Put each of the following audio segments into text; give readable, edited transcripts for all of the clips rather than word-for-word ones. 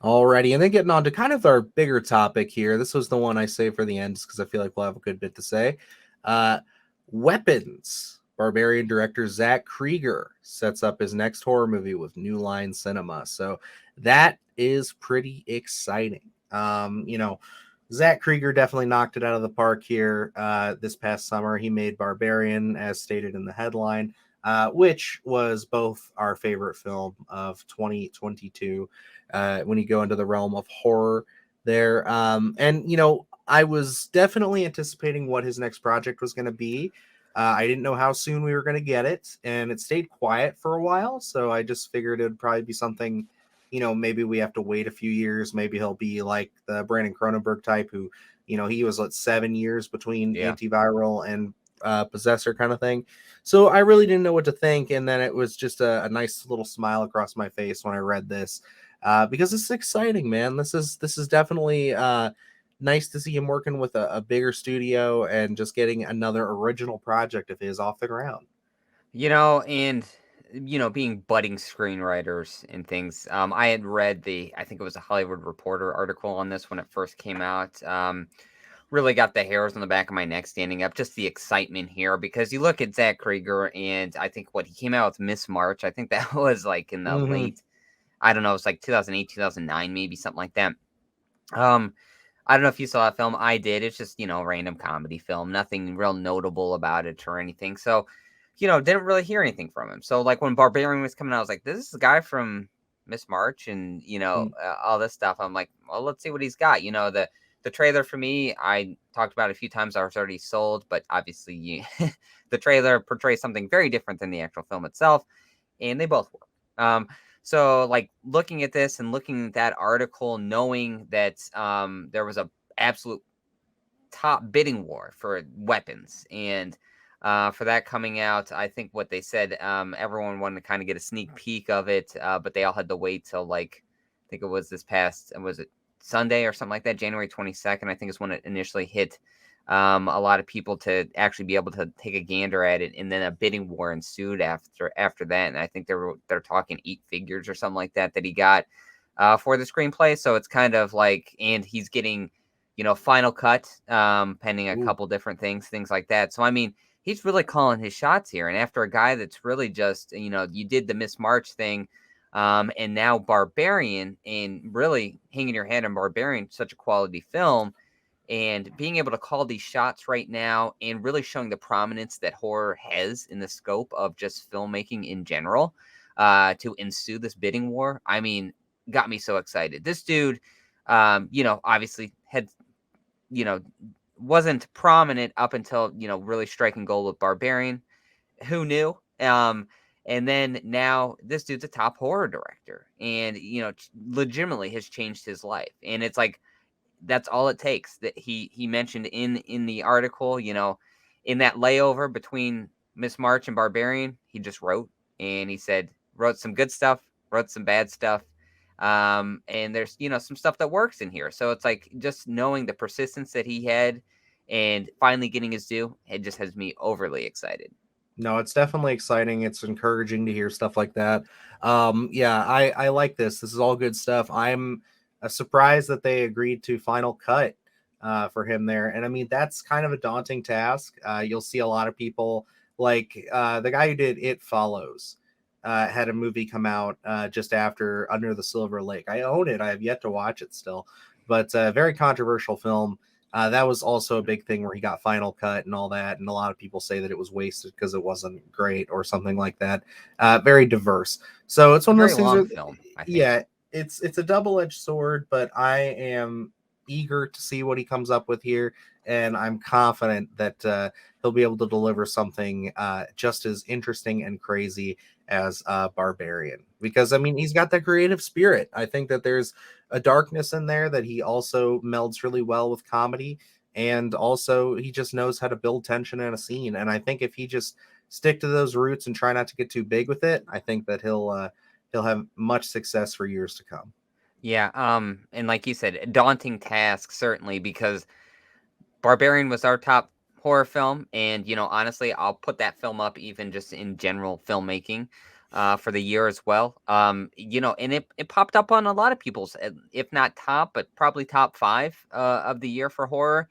Alrighty, and then getting on to kind of our bigger topic here. This was the one I saved for the end because I feel like we'll have a good bit to say. Uh, Weapons. Barbarian director Zach Cregger sets up his next horror movie with New Line Cinema. So that is pretty exciting. Zach Cregger definitely knocked it out of the park here this past summer. He made Barbarian, as stated in the headline, which was both our favorite film of 2022 when you go into the realm of horror there. I was definitely anticipating what his next project was going to be. I didn't know how soon we were going to get it, and it stayed quiet for a while. So I just figured it would probably be something, maybe we have to wait a few years. Maybe he'll be like the Brandon Cronenberg type who, he was 7 years between Yeah. Antiviral and Possessor kind of thing. So I really didn't know what to think. And then it was just a nice little smile across my face when I read this. Because it's exciting, man. This is definitely nice to see him working with a bigger studio and just getting another original project of his off the ground. And being budding screenwriters and things. I had read I think it was a Hollywood Reporter article on this when it first came out. Really got the hairs on the back of my neck standing up. Just the excitement here because you look at Zach Cregger and I think what he came out with Miss March. I think that was like in the Mm-hmm. late, I don't know, it was like 2008, 2009, maybe something like that. Um, I don't know if you saw that film. I did. It's just, a random comedy film. Nothing real notable about it or anything. So, didn't really hear anything from him. So, like, when Barbarian was coming out, I was like, this is a guy from Miss March and, all this stuff. I'm like, well, let's see what he's got. The trailer for me, I talked about it a few times. I was already sold, but obviously the trailer portrays something very different than the actual film itself. And they both work. So, like, looking at this and looking at that article, knowing that there was a absolute top bidding war for weapons, and for that coming out, I think what they said, everyone wanted to kind of get a sneak peek of it, but they all had to wait till like I think it was this past, was it Sunday or something like that, January 22nd, I think is when it initially hit. A lot of people to actually be able to take a gander at it, and then a bidding war ensued after that. And I think they're talking 8 figures or something like that he got for the screenplay. So it's kind of like, and he's getting, final cut, pending a Ooh. couple different things like that. So I mean, he's really calling his shots here. And after a guy that's really just, you did the Miss March thing. And now Barbarian, and really hanging your head on Barbarian, such a quality film, and being able to call these shots right now and really showing the prominence that horror has in the scope of just filmmaking in general, to ensue this bidding war, I mean, got me so excited. This dude, obviously had, you know, wasn't prominent up until, really striking gold with Barbarian. Who knew? And then now this dude's a top horror director and, legitimately has changed his life. And it's like, that's all it takes. That he mentioned in the article, in that layover between Miss March and Barbarian, he just wrote, and he said wrote some good stuff, wrote some bad stuff, and there's some stuff that works in here. So it's like just knowing the persistence that he had and finally getting his due, it just has me overly excited. No, it's definitely exciting. It's encouraging to hear stuff like that. Yeah, I like this. This is all good stuff. I'm surprised that they agreed to Final Cut for him there. And I mean, that's kind of a daunting task. You'll see a lot of people like the guy who did It Follows had a movie come out just after Under the Silver Lake. I own it. I have yet to watch it still, but very controversial film. That was also a big thing where he got Final Cut and all that, and a lot of people say that it was wasted because it wasn't great or something like that. Very diverse. So it's A one of very those things long where, film, I think. yeah, it's a double-edged sword, but I am eager to see what he comes up with here, and I'm confident that he'll be able to deliver something just as interesting and crazy as Barbarian. Because I mean, he's got that creative spirit. I think that there's a darkness in there that he also melds really well with comedy, and also he just knows how to build tension in a scene. And I think if he just stick to those roots and try not to get too big with it, I think that he'll have much success for years to come. Yeah, and like you said, a daunting task certainly because Barbarian was our top horror film, and honestly, I'll put that film up even just in general filmmaking. for the year as well. And it popped up on a lot of people's, if not top, but probably top 5 of the year for horror.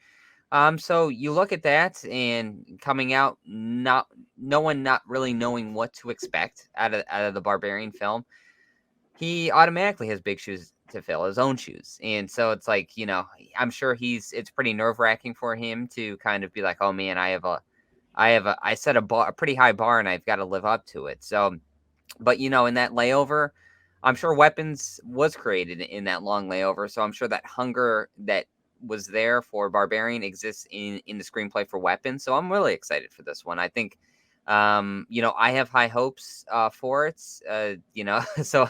So you look at that and coming out, no one not really knowing what to expect out of the Barbarian film. He automatically has big shoes to fill, his own shoes. And so it's like, I'm sure it's pretty nerve-wracking for him to kind of be like, oh man, I set a pretty high bar and I've got to live up to it. So, but in that layover, I'm sure Weapons was created in that long layover. So I'm sure that hunger that was there for Barbarian exists in the screenplay for Weapons. So I'm really excited for this one. I think, I have high hopes for it. So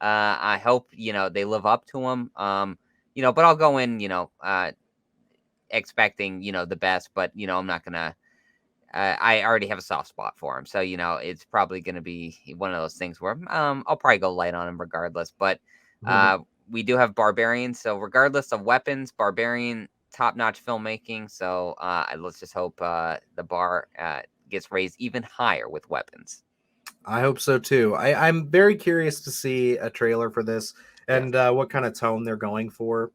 I hope they live up to them. But I'll go in, expecting the best. But I'm not gonna. I already have a soft spot for him, so it's probably going to be one of those things where I'll probably go light on him regardless. But we do have Barbarian, so regardless of Weapons, Barbarian top-notch filmmaking. So let's just hope the bar gets raised even higher with Weapons. I hope so too. I'm very curious to see a trailer for this and what kind of tone they're going for.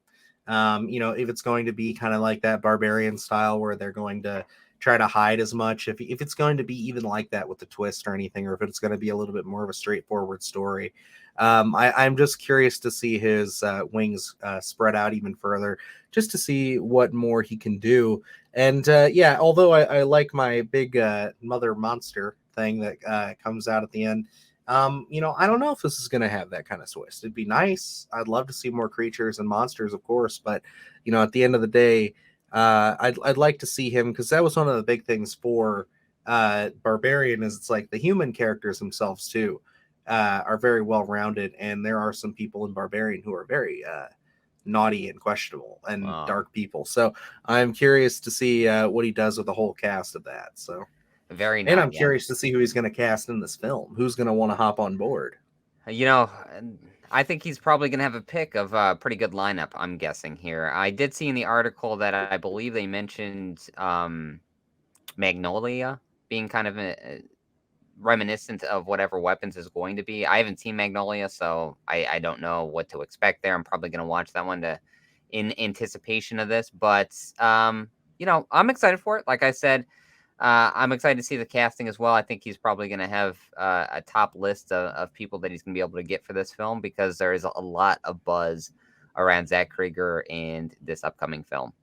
If it's going to be kind of like that Barbarian style where they're going to try to hide as much, if it's going to be even like that with the twist or anything, or if it's going to be a little bit more of a straightforward story. I'm just curious to see his wings spread out even further, just to see what more he can do. And although I like my big mother monster thing that comes out at the end, I don't know if this is going to have that kind of twist. It'd be nice. I'd love to see more creatures and monsters, of course, but at the end of the day, I'd like to see him, because that was one of the big things for Barbarian, is it's like the human characters themselves too are very well rounded, and there are some people in Barbarian who are very naughty and questionable and dark people. So I'm curious to see what he does with the whole cast of that. So very nice. And I'm curious to see who he's going to cast in this film. Who's going to want to hop on board? I think he's probably going to have a pick of a pretty good lineup, I'm guessing here. I did see in the article that I believe they mentioned Magnolia being kind of reminiscent of whatever Weapons is going to be. I haven't seen Magnolia, so I don't know what to expect there. I'm probably going to watch that one in anticipation of this. But, I'm excited for it. Like I said, I'm excited to see the casting as well. I think he's probably going to have a top list of people that he's going to be able to get for this film, because there is a lot of buzz around Zach Cregger and this upcoming film.